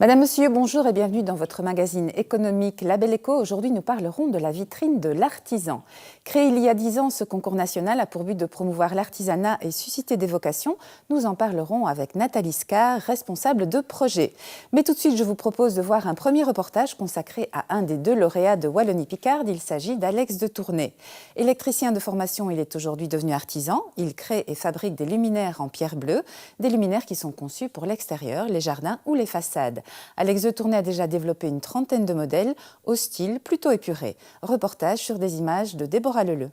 Madame, Monsieur, bonjour et bienvenue dans votre magazine économique Label Éco. Aujourd'hui, nous parlerons de la vitrine de l'artisan. Créé il y a 10 ans, ce concours national a pour but de promouvoir l'artisanat et susciter des vocations. Nous en parlerons avec Nathalie Scar, responsable de projet. Mais tout de suite, je vous propose de voir un premier reportage consacré à un des 2 lauréats de Wallonie-Picarde. Il s'agit d'Alex de Tournai. Électricien de formation, il est aujourd'hui devenu artisan. Il crée et fabrique des luminaires en pierre bleue, des luminaires qui sont conçus pour l'extérieur, les jardins ou les façades. Alex de Tournai a déjà développé une trentaine de modèles au style plutôt épuré. Reportage sur des images de Déborah Leleu.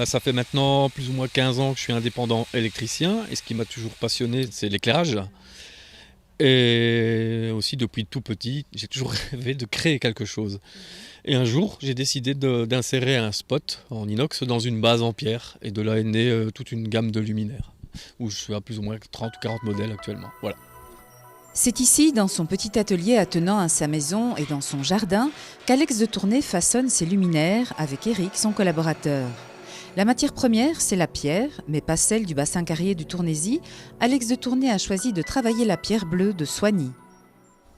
Ça fait maintenant plus ou moins 15 ans que je suis indépendant électricien et ce qui m'a toujours passionné, c'est l'éclairage. Et aussi depuis tout petit, j'ai toujours rêvé de créer quelque chose. Et un jour, j'ai décidé d'insérer un spot en inox dans une base en pierre. Et de là est née toute une gamme de luminaires, où je suis à plus ou moins 30 ou 40 modèles actuellement. Voilà. C'est ici, dans son petit atelier attenant à sa maison et dans son jardin, qu'Alex de Tournai façonne ses luminaires avec Eric, son collaborateur. La matière première, c'est la pierre, mais pas celle du bassin carrier du Tournaisis. Alex de Tournai a choisi de travailler la pierre bleue de Soigny.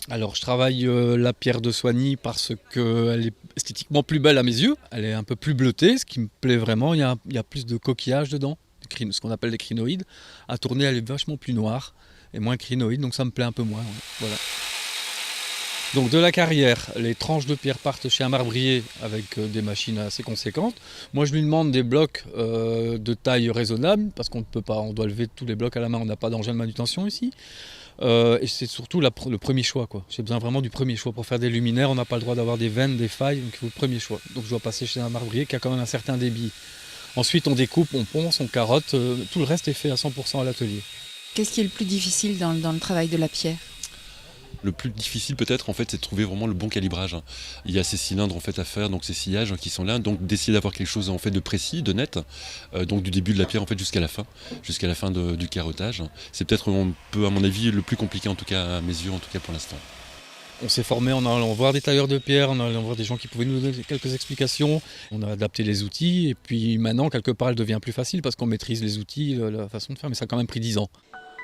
Alors je travaille la pierre de Soigny parce qu'elle est esthétiquement plus belle à mes yeux. Elle est un peu plus bleutée, ce qui me plaît vraiment. Il y a plus de coquillages dedans, ce qu'on appelle des crinoïdes. À Tournai, elle est vachement plus noire et moins crinoïde, donc ça me plaît un peu moins. Voilà. Donc de la carrière, les tranches de pierre partent chez un marbrier avec des machines assez conséquentes. Moi je lui demande des blocs de taille raisonnable parce qu'on ne peut pas, on doit lever tous les blocs à la main, on n'a pas d'engin de manutention ici. Et c'est surtout le premier choix, quoi. J'ai besoin vraiment du premier choix. Pour faire des luminaires, on n'a pas le droit d'avoir des veines, des failles, donc il faut le premier choix. Donc je dois passer chez un marbrier qui a quand même un certain débit. Ensuite on découpe, on ponce, on carotte, tout le reste est fait à 100% à l'atelier. Qu'est-ce qui est le plus difficile dans le travail de la pierre ? Le plus difficile peut-être c'est de trouver vraiment le bon calibrage. Il y a ces cylindres à faire, donc ces sillages qui sont là, donc d'essayer d'avoir quelque chose de précis, de net, donc du début de la pierre jusqu'à la fin du carottage. C'est peut-être un peu à mon avis le plus compliqué en tout cas à mes yeux, en tout cas pour l'instant. On s'est formé en allant voir des tailleurs de pierre, en allant voir des gens qui pouvaient nous donner quelques explications. On a adapté les outils et puis maintenant quelque part elle devient plus facile parce qu'on maîtrise les outils, la façon de faire, mais ça a quand même pris 10 ans.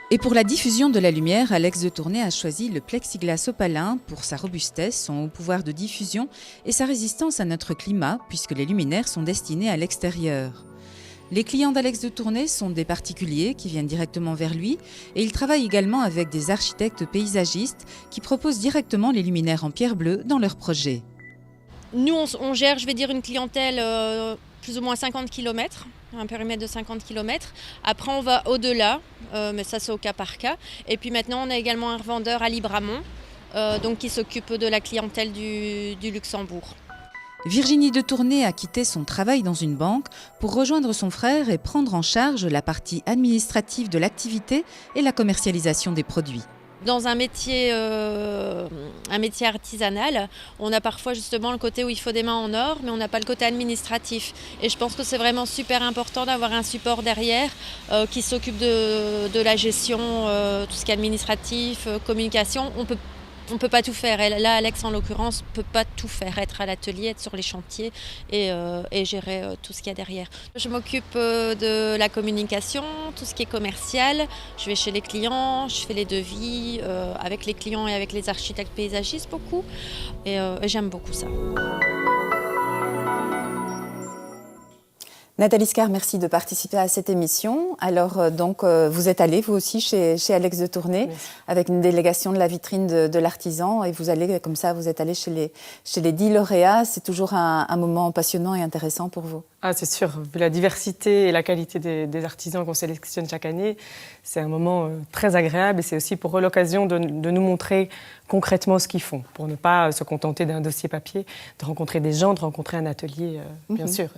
Et pour la diffusion de la lumière, Alex de Tournai a choisi le plexiglas opalin pour sa robustesse, son haut pouvoir de diffusion et sa résistance à notre climat, puisque les luminaires sont destinés à l'extérieur. Les clients d'Alex de Tournai sont des particuliers qui viennent directement vers lui et il travaille également avec des architectes paysagistes qui proposent directement les luminaires en pierre bleue dans leurs projets. Nous, on gère, une clientèle plus ou moins 50 km, un périmètre de 50 km. Après, on va au-delà, mais ça, c'est au cas par cas. Et puis maintenant, on a également un revendeur à Libramont, qui s'occupe de la clientèle du Luxembourg. Virginie de Tournai a quitté son travail dans une banque pour rejoindre son frère et prendre en charge la partie administrative de l'activité et la commercialisation des produits. Dans un métier artisanal, on a parfois justement le côté où il faut des mains en or, mais on n'a pas le côté administratif. Et je pense que c'est vraiment super important d'avoir un support derrière qui s'occupe de la gestion, tout ce qui est administratif, communication. On peut pas tout faire. Et là, Alex, en l'occurrence, peut pas tout faire. Être à l'atelier, être sur les chantiers et gérer tout ce qu'il y a derrière. Je m'occupe de la communication, tout ce qui est commercial. Je vais chez les clients, je fais les devis avec les clients et avec les architectes paysagistes beaucoup. Et j'aime beaucoup ça. Nathalie Scar, merci de participer à cette émission. Alors, vous êtes allée, vous aussi, chez Alex de Tournai, avec une délégation de la vitrine de l'artisan, et vous allez, comme ça, vous êtes allée chez les 10 lauréats. C'est toujours un moment passionnant et intéressant pour vous. Ah, c'est sûr. Vu la diversité et la qualité des artisans qu'on sélectionne chaque année, c'est un moment très agréable, et c'est aussi pour eux l'occasion de nous montrer concrètement ce qu'ils font, pour ne pas se contenter d'un dossier papier, de rencontrer des gens, de rencontrer un atelier, bien sûr.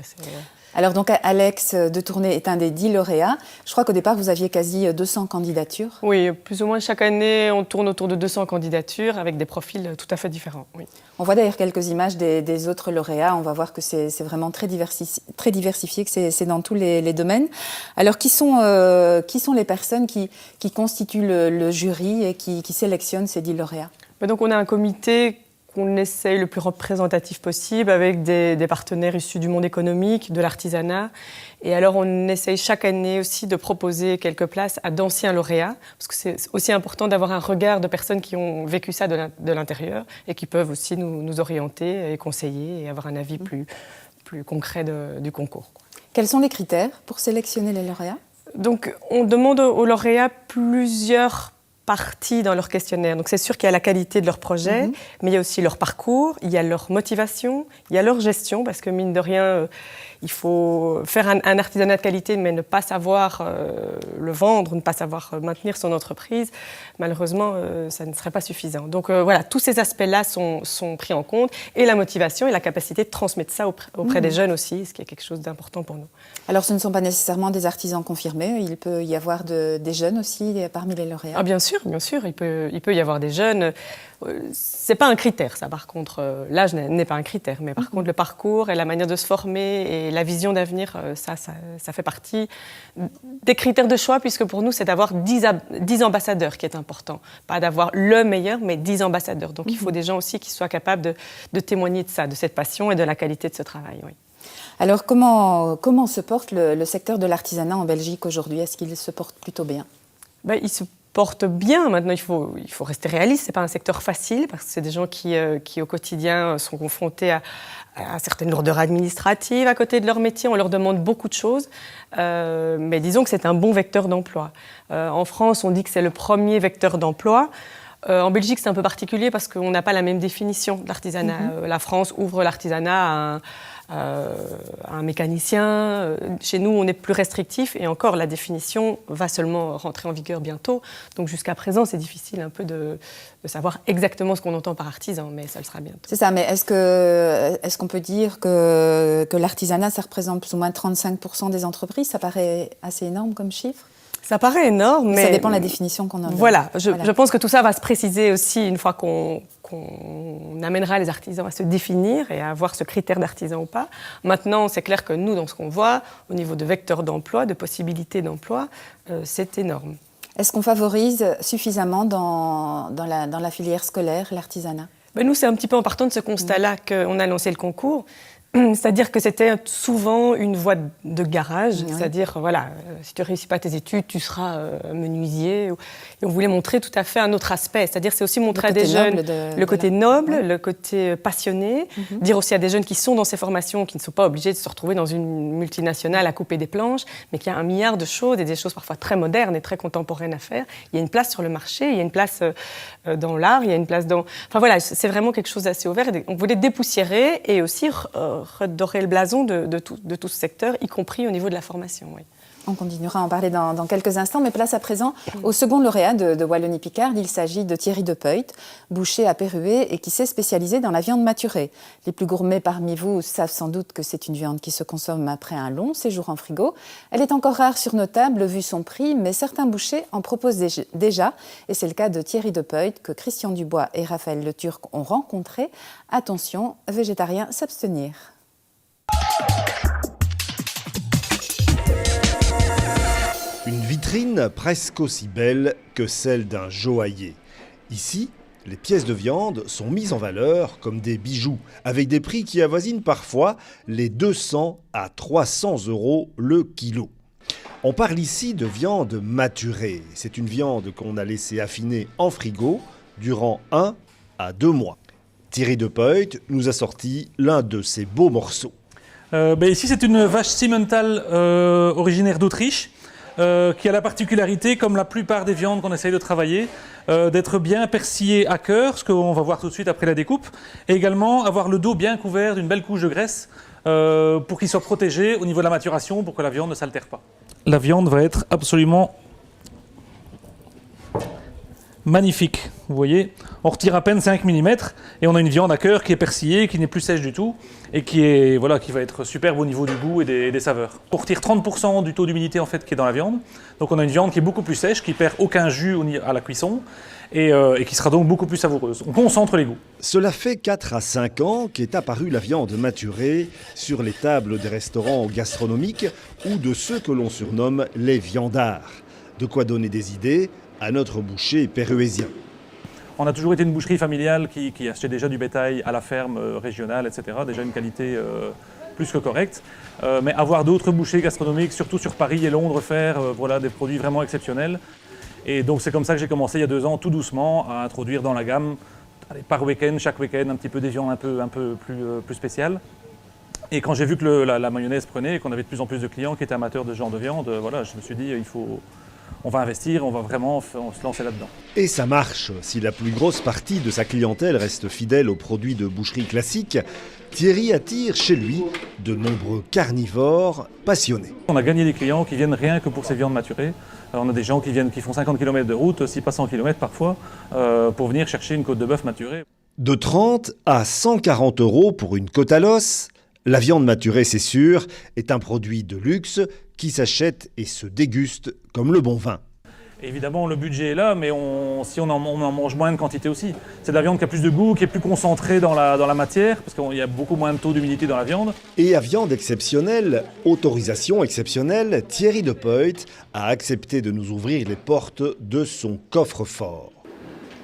Alors donc Alex de Tournai est un des 10 lauréats. Je crois qu'au départ vous aviez quasi 200 candidatures. Oui, plus ou moins chaque année on tourne autour de 200 candidatures avec des profils tout à fait différents. Oui. On voit d'ailleurs quelques images des autres lauréats. On va voir que c'est vraiment très diversifié, que c'est dans tous les domaines. Alors qui sont les personnes qui constituent le jury et qui sélectionnent ces 10 lauréats ? Donc on a un comité qu'on essaye le plus représentatif possible avec des partenaires issus du monde économique, de l'artisanat. Et alors, on essaye chaque année aussi de proposer quelques places à d'anciens lauréats, parce que c'est aussi important d'avoir un regard de personnes qui ont vécu ça de l'intérieur et qui peuvent aussi nous orienter et conseiller et avoir un avis plus concret du concours. Quels sont les critères pour sélectionner les lauréats ? Donc, on demande aux lauréats plusieurs parties dans leur questionnaire. Donc, c'est sûr qu'il y a la qualité de leur projet, mais il y a aussi leur parcours, il y a leur motivation, il y a leur gestion, parce que mine de rien, il faut faire un artisanat de qualité, mais ne pas savoir le vendre, ne pas savoir maintenir son entreprise. Malheureusement, ça ne serait pas suffisant. Donc voilà, tous ces aspects-là sont pris en compte, et la motivation et la capacité de transmettre ça auprès des jeunes aussi, ce qui est quelque chose d'important pour nous. Alors, ce ne sont pas nécessairement des artisans confirmés, il peut y avoir des jeunes aussi parmi les lauréats. Ah, bien sûr, il peut y avoir des jeunes. C'est pas un critère, ça, par contre. L'âge n'est pas un critère, mais par contre, le parcours et la manière de se former et la vision d'avenir, ça fait partie des critères de choix, puisque pour nous, c'est d'avoir 10 ambassadeurs qui est important. Pas d'avoir le meilleur, mais 10 ambassadeurs. Donc, il faut des gens aussi qui soient capables de témoigner de ça, de cette passion et de la qualité de ce travail. Oui. Alors, comment se porte le secteur de l'artisanat en Belgique aujourd'hui ? Est-ce qu'il se porte plutôt bien ? Il se porte bien. Maintenant, il faut rester réaliste. C'est pas un secteur facile, parce que c'est des gens qui au quotidien sont confrontés à certaines lourdeurs administratives à côté de leur métier. On leur demande beaucoup de choses, mais disons que c'est un bon vecteur d'emploi. En France, on dit que c'est le premier vecteur d'emploi. En Belgique, c'est un peu particulier parce qu'on n'a pas la même définition de l'artisanat. La France ouvre l'artisanat à un mécanicien. Chez nous, on est plus restrictif, et encore, la définition va seulement rentrer en vigueur bientôt. Donc jusqu'à présent, c'est difficile un peu de savoir exactement ce qu'on entend par artisan, mais ça le sera bientôt. C'est ça, mais est-ce qu'on peut dire que l'artisanat, ça représente plus ou moins 35% des entreprises ? Ça paraît assez énorme comme chiffre ? Ça paraît énorme, mais... Ça dépend de la définition qu'on en donne. Voilà, je pense que tout ça va se préciser aussi une fois qu'on amènera les artisans à se définir et à avoir ce critère d'artisan ou pas. Maintenant, c'est clair que nous, dans ce qu'on voit, au niveau de vecteurs d'emploi, de possibilités d'emploi, c'est énorme. Est-ce qu'on favorise suffisamment dans la filière scolaire l'artisanat ? Nous, c'est un petit peu en partant de ce constat-là qu'on a lancé le concours. C'est-à-dire que c'était souvent une voie de garage, c'est-à-dire, voilà, si tu ne réussis pas tes études, tu seras menuisier. Et on voulait montrer tout à fait un autre aspect, c'est-à-dire c'est aussi montrer à des jeunes le côté noble, le côté passionné, dire aussi à des jeunes qui sont dans ces formations, qui ne sont pas obligés de se retrouver dans une multinationale à couper des planches, mais qu'il y a un milliard de choses, et des choses parfois très modernes et très contemporaines à faire. Il y a une place sur le marché, il y a une place dans l'art, il y a une place dans... Enfin voilà, c'est vraiment quelque chose d'assez ouvert. On voulait dépoussiérer et aussi redorer le blason de tout ce secteur, y compris au niveau de la formation. Oui. On continuera à en parler dans quelques instants, mais place à présent au second lauréat de Wallonie-Picard. Il s'agit de Thierry Depeut, boucher à Pérué et qui s'est spécialisé dans la viande maturée. Les plus gourmets parmi vous savent sans doute que c'est une viande qui se consomme après un long séjour en frigo. Elle est encore rare sur nos tables vu son prix, mais certains bouchers en proposent déjà. Et c'est le cas de Thierry Depeut que Christian Dubois et Raphaël Le Turc ont rencontré. Attention, végétarien, s'abstenir. Une vitrine presque aussi belle que celle d'un joaillier. Ici, les pièces de viande sont mises en valeur comme des bijoux, avec des prix qui avoisinent parfois les 200 à 300 € le kilo. On parle ici de viande maturée. C'est une viande qu'on a laissée affiner en frigo durant 1 à 2 mois. Thierry Depeut nous a sorti l'un de ces beaux morceaux. Ici, c'est une vache Simmental originaire d'Autriche, qui a la particularité, comme la plupart des viandes qu'on essaye de travailler, d'être bien persillée à cœur, ce qu'on va voir tout de suite après la découpe, et également avoir le dos bien couvert d'une belle couche de graisse pour qu'il soit protégé au niveau de la maturation, pour que la viande ne s'altère pas. La viande va être absolument magnifique, vous voyez. On retire à peine 5 mm et on a une viande à cœur qui est persillée, qui n'est plus sèche du tout et qui va être superbe au niveau du goût et des saveurs. On retire 30% du taux d'humidité en fait qui est dans la viande. Donc on a une viande qui est beaucoup plus sèche, qui perd aucun jus à la cuisson et qui sera donc beaucoup plus savoureuse. On concentre les goûts. Cela fait 4 à 5 ans qu'est apparue la viande maturée sur les tables des restaurants gastronomiques ou de ceux que l'on surnomme les viandards. De quoi donner des idées à notre boucher péruésien. On a toujours été une boucherie familiale qui achetait déjà du bétail à la ferme régionale, etc. Déjà une qualité plus que correcte. Mais avoir d'autres bouchers gastronomiques, surtout sur Paris et Londres, faire voilà, des produits vraiment exceptionnels. Et donc c'est comme ça que j'ai commencé il y a 2 ans, tout doucement, à introduire dans la gamme, par week-end, chaque week-end, un petit peu des viandes un peu plus spéciales. Et quand j'ai vu que la mayonnaise prenait et qu'on avait de plus en plus de clients qui étaient amateurs de ce genre de viande, voilà, je me suis dit, on va investir, on va vraiment se lancer là-dedans. Et ça marche. Si la plus grosse partie de sa clientèle reste fidèle aux produits de boucherie classiques, Thierry attire chez lui de nombreux carnivores passionnés. On a gagné des clients qui viennent rien que pour ces viandes maturées. On a des gens qui font 50 km de route, si pas 100 km parfois, pour venir chercher une côte de bœuf maturée. De 30 à 140 € pour une côte à l'os, la viande maturée, c'est sûr, est un produit de luxe qui s'achète et se déguste comme le bon vin. Évidemment, le budget est là, mais si on en mange moins de quantité aussi. C'est de la viande qui a plus de goût, qui est plus concentrée dans la matière, parce qu'il y a beaucoup moins de taux d'humidité dans la viande. Et à viande exceptionnelle, autorisation exceptionnelle, Thierry De Puyt a accepté de nous ouvrir les portes de son coffre-fort.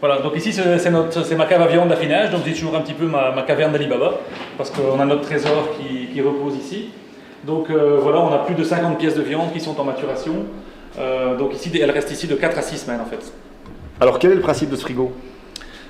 Voilà, donc ici c'est ma cave à viande d'affinage, donc j'ai toujours un petit peu ma caverne d'Alibaba, parce qu'on a notre trésor qui repose ici. Donc voilà, on a plus de 50 pièces de viande qui sont en maturation. Donc ici, elle reste ici de 4 à 6 semaines en fait. Alors quel est le principe de ce frigo ?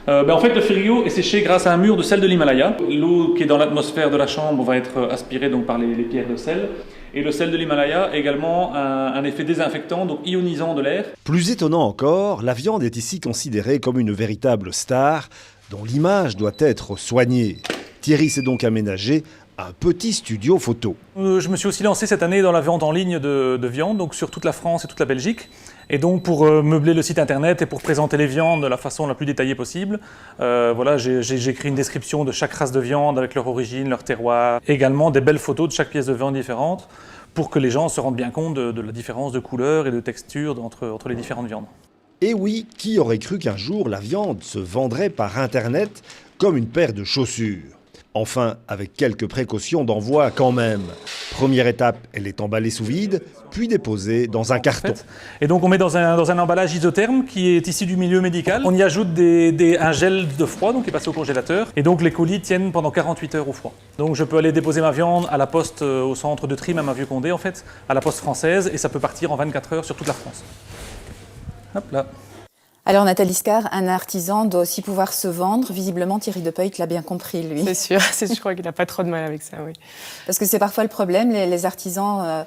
En fait, le frigo est séché grâce à un mur de sel de l'Himalaya. L'eau qui est dans l'atmosphère de la chambre va être aspirée donc, par les pierres de sel. Et le sel de l'Himalaya a également un effet désinfectant, donc ionisant de l'air. Plus étonnant encore, la viande est ici considérée comme une véritable star dont l'image doit être soignée. Thierry s'est donc aménagé un petit studio photo. Je me suis aussi lancé cette année dans la vente en ligne de viande, donc sur toute la France et toute la Belgique. Et donc pour meubler le site internet et pour présenter les viandes de la façon la plus détaillée possible, voilà, j'ai écrit une description de chaque race de viande avec leur origine, leur terroir. Également des belles photos de chaque pièce de viande différente pour que les gens se rendent bien compte de la différence de couleur et de texture entre les différentes viandes. Et oui, qui aurait cru qu'un jour la viande se vendrait par internet comme une paire de chaussures ? Enfin, avec quelques précautions d'envoi quand même. Première étape, elle est emballée sous vide, puis déposée dans un carton. Et donc on met dans un emballage isotherme qui est issu du milieu médical. On y ajoute un gel de froid, donc qui est passé au congélateur. Et donc les colis tiennent pendant 48 heures au froid. Donc je peux aller déposer ma viande à la poste, au centre de tri, même à Vieux-Condé en fait, à la poste française, et ça peut partir en 24 heures sur toute la France. Hop là. Alors Nathalie Scar, un artisan doit aussi pouvoir se vendre. Visiblement, Thierry De Puyt l'a bien compris, lui. C'est sûr, je crois qu'il n'a pas trop de mal avec ça, oui. Parce que c'est parfois le problème, les artisans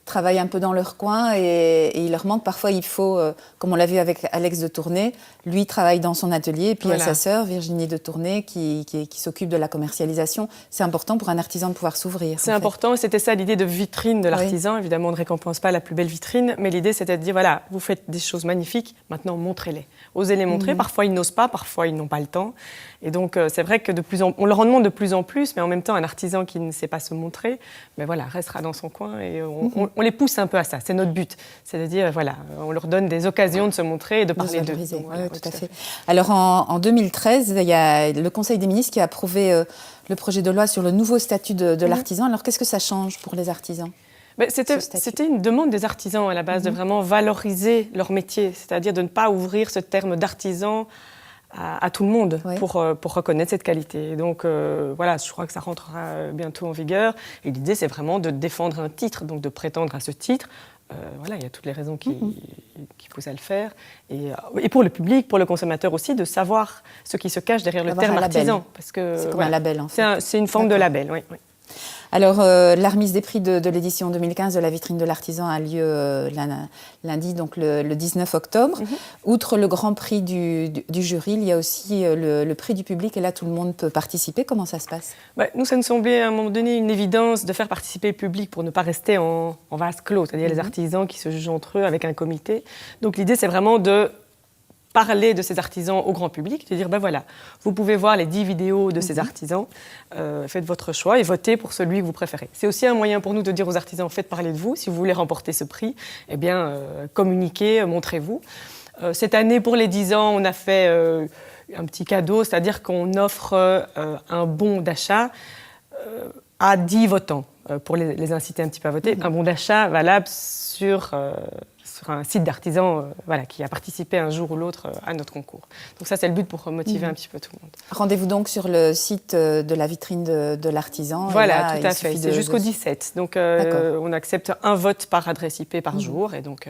travaillent un peu dans leur coin et il leur manque. Parfois, il faut, comme on l'a vu avec Alex de Tournai, lui travaille dans son atelier, et puis il y a sa sœur, Virginie de Tournai, qui s'occupe de la commercialisation. C'est important pour un artisan de pouvoir s'ouvrir. C'est important, c'était ça l'idée de vitrine de l'artisan. Oui. Évidemment, on ne récompense pas la plus belle vitrine, mais l'idée c'était de dire, voilà, vous faites des choses magnifiques, maintenant montrez-les. Osez les montrer, parfois ils n'osent pas, parfois ils n'ont pas le temps. Et donc c'est vrai que on leur en demande de plus en plus, mais en même temps, un artisan qui ne sait pas se montrer, mais voilà, restera dans son coin et on les pousse un peu à ça. C'est notre but, c'est de dire, voilà, on leur donne des occasions de se montrer et de parler d'eux. Voilà, tout à fait. Alors en 2013, il y a le Conseil des ministres qui a approuvé le projet de loi sur le nouveau statut de l'artisan. Alors qu'est-ce que ça change pour les artisans ? C'était une demande des artisans à la base de vraiment valoriser leur métier, c'est-à-dire de ne pas ouvrir ce terme d'artisan à tout le monde pour reconnaître cette qualité. Et donc voilà, je crois que ça rentrera bientôt en vigueur. Et l'idée, c'est vraiment de défendre un titre, donc de prétendre à ce titre. Voilà, il y a toutes les raisons qui poussent à le faire. Et pour le public, pour le consommateur aussi, de savoir ce qui se cache derrière le terme artisan. Parce que c'est comme un label, en fait. C'est une forme de label, oui. Alors, la remise des prix de l'édition 2015 de la vitrine de l'artisan a lieu lundi, donc le 19 octobre. Outre le grand prix du jury, il y a aussi le prix du public, et là, tout le monde peut participer. Comment ça se passe ? Nous, ça nous semblait à un moment donné une évidence de faire participer le public pour ne pas rester en vase clos, c'est-à-dire les artisans qui se jugent entre eux avec un comité. Donc l'idée, c'est vraiment de parler de ces artisans au grand public, de dire, voilà, vous pouvez voir les 10 vidéos de ces artisans, faites votre choix et votez pour celui que vous préférez. C'est aussi un moyen pour nous de dire aux artisans, faites parler de vous, si vous voulez remporter ce prix, eh bien, communiquez, montrez-vous. Cette année, pour les 10 ans, on a fait un petit cadeau, c'est-à-dire qu'on offre un bon d'achat à 10 votants, pour les inciter un petit peu à voter, un bon d'achat valable sur sur un site d'artisans qui a participé un jour ou l'autre à notre concours. Donc ça, c'est le but pour motiver un petit peu tout le monde. Rendez-vous donc sur le site de la vitrine de l'artisan. Voilà, tout à fait. C'est jusqu'au 17. Donc on accepte un vote par adresse IP par jour. Et donc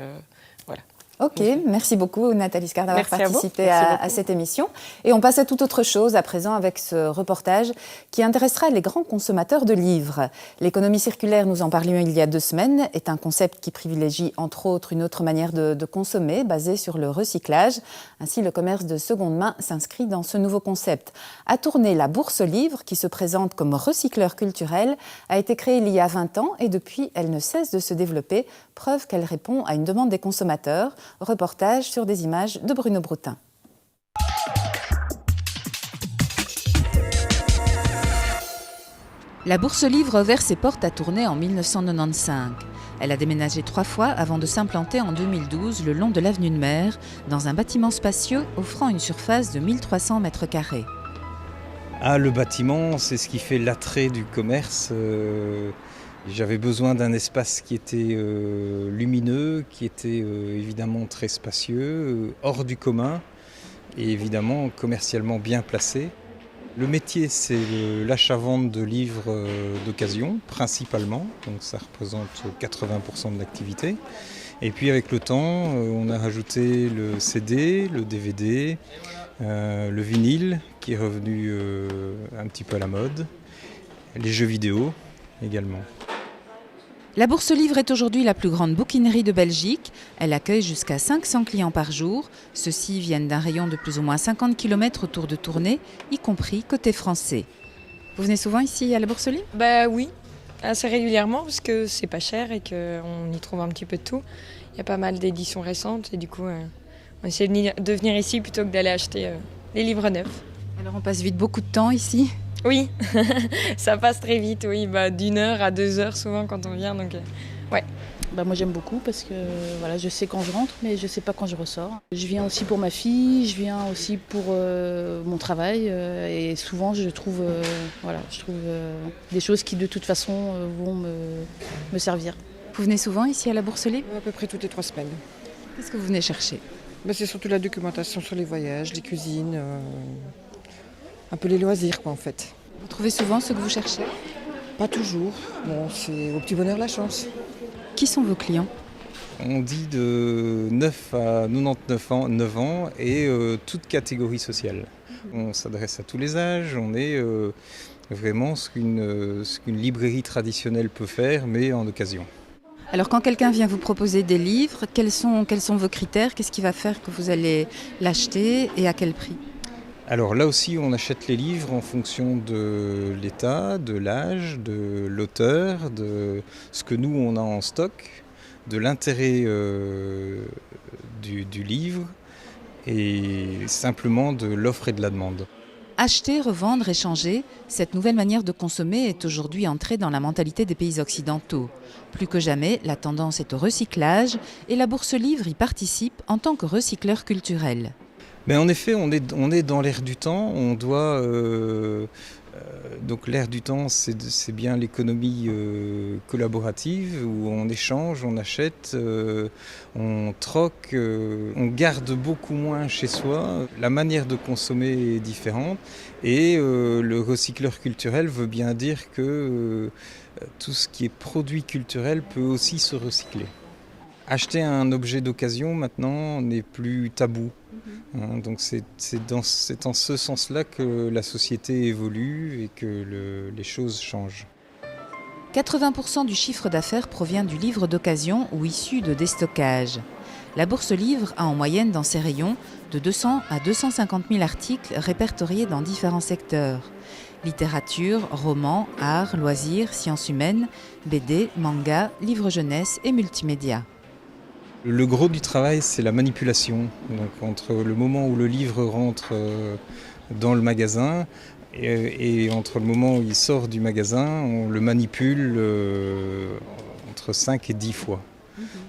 voilà. Ok, merci beaucoup Nathalie Scar d'avoir participé à cette émission. Et on passe à toute autre chose à présent avec ce reportage qui intéressera les grands consommateurs de livres. L'économie circulaire, nous en parlions il y a 2 semaines, est un concept qui privilégie entre autres une autre manière de consommer basée sur le recyclage. Ainsi, le commerce de seconde main s'inscrit dans ce nouveau concept. À tourner, la Bourse aux livres, qui se présente comme recycleur culturel, a été créée il y a 20 ans et depuis, elle ne cesse de se développer, preuve qu'elle répond à une demande des consommateurs. Reportage sur des images de Bruno Broutin. La Bourse aux livres a ouvert ses portes à Tournai en 1995. Elle a déménagé 3 fois avant de s'implanter en 2012 le long de l'avenue de Mer, dans un bâtiment spacieux offrant une surface de 1300 mètres carrés. Le bâtiment, c'est ce qui fait l'attrait du commerce. J'avais besoin d'un espace qui était lumineux, qui était évidemment très spacieux, hors du commun et évidemment commercialement bien placé. Le métier, c'est l'achat-vente de livres d'occasion, principalement, donc ça représente 80% de l'activité. Et puis avec le temps, on a rajouté le CD, le DVD, le vinyle qui est revenu un petit peu à la mode, les jeux vidéo également. La Bourse aux livres est aujourd'hui la plus grande bouquinerie de Belgique. Elle accueille jusqu'à 500 clients par jour. Ceux-ci viennent d'un rayon de plus ou moins 50 km autour de Tournai, y compris côté français. Vous venez souvent ici à la Bourse aux livres ? Oui, assez régulièrement parce que c'est pas cher et qu'on y trouve un petit peu de tout. Il y a pas mal d'éditions récentes et du coup on essaie de venir ici plutôt que d'aller acheter les livres neufs. Alors on passe vite beaucoup de temps ici ? Oui, ça passe très vite, oui, d'1 heure à 2 heures souvent quand on vient, donc ouais. Moi j'aime beaucoup parce que je sais quand je rentre mais je sais pas quand je ressors. Je viens aussi pour ma fille, je viens aussi pour mon travail et souvent je trouve des choses qui de toute façon vont me servir. Vous venez souvent ici à la Bourse aux livres ? À peu près toutes les 3 semaines. Qu'est-ce que vous venez chercher ? C'est surtout la documentation sur les voyages, les cuisines, un peu les loisirs en fait. Vous trouvez souvent ce que vous cherchez ? Pas toujours, c'est au petit bonheur la chance. Qui sont vos clients ? On dit de 9 à 99 ans et toute catégorie sociale. On s'adresse à tous les âges, on est vraiment ce qu'une librairie traditionnelle peut faire, mais en occasion. Alors quand quelqu'un vient vous proposer des livres, quels sont vos critères ? Qu'est-ce qui va faire que vous allez l'acheter et à quel prix ? Alors là aussi, on achète les livres en fonction de l'état, de l'âge, de l'auteur, de ce que nous on a en stock, de l'intérêt du livre et simplement de l'offre et de la demande. Acheter, revendre, échanger, cette nouvelle manière de consommer est aujourd'hui entrée dans la mentalité des pays occidentaux. Plus que jamais, la tendance est au recyclage et la Bourse aux livres y participe en tant que recycleur culturel. En effet, on est dans l'ère du temps. On doit donc l'ère du temps, c'est bien l'économie collaborative où on échange, on achète, on troque, on garde beaucoup moins chez soi. La manière de consommer est différente et le recycleur culturel veut bien dire que tout ce qui est produit culturel peut aussi se recycler. Acheter un objet d'occasion maintenant n'est plus tabou. Donc c'est en ce sens-là que la société évolue et que les choses changent. 80% du chiffre d'affaires provient du livre d'occasion ou issu de déstockage. La Bourse aux livres a en moyenne dans ses rayons de 200 à 250 000 articles répertoriés dans différents secteurs. Littérature, romans, arts, loisirs, sciences humaines, BD, manga, livres jeunesse et multimédia. Le gros du travail, c'est la manipulation. Donc, entre le moment où le livre rentre dans le magasin et entre le moment où il sort du magasin, on le manipule entre 5 et 10 fois.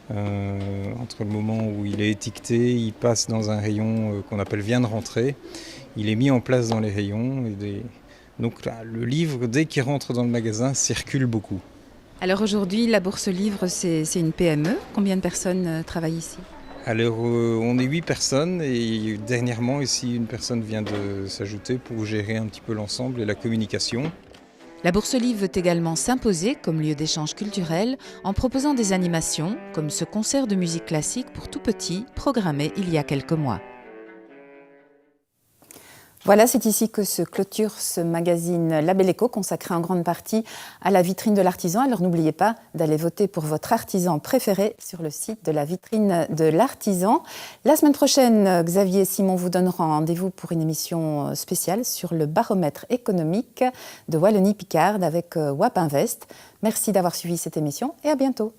Entre le moment où il est étiqueté, il passe dans un rayon qu'on appelle « vient de rentrer », il est mis en place dans les rayons. Donc là, le livre, dès qu'il rentre dans le magasin, circule beaucoup. Alors aujourd'hui, la Bourse Livre, c'est une PME. Combien de personnes travaillent ici ? Alors, on est 8 personnes et dernièrement, ici, une personne vient de s'ajouter pour gérer un petit peu l'ensemble et la communication. La Bourse Livre veut également s'imposer comme lieu d'échange culturel en proposant des animations comme ce concert de musique classique pour tout petits programmé il y a quelques mois. Voilà, c'est ici que se clôture ce magazine Label Éco consacré en grande partie à la vitrine de l'artisan. Alors n'oubliez pas d'aller voter pour votre artisan préféré sur le site de la vitrine de l'artisan. La semaine prochaine, Xavier et Simon vous donneront rendez-vous pour une émission spéciale sur le baromètre économique de Wallonie-Picarde avec WAP Invest. Merci d'avoir suivi cette émission et à bientôt.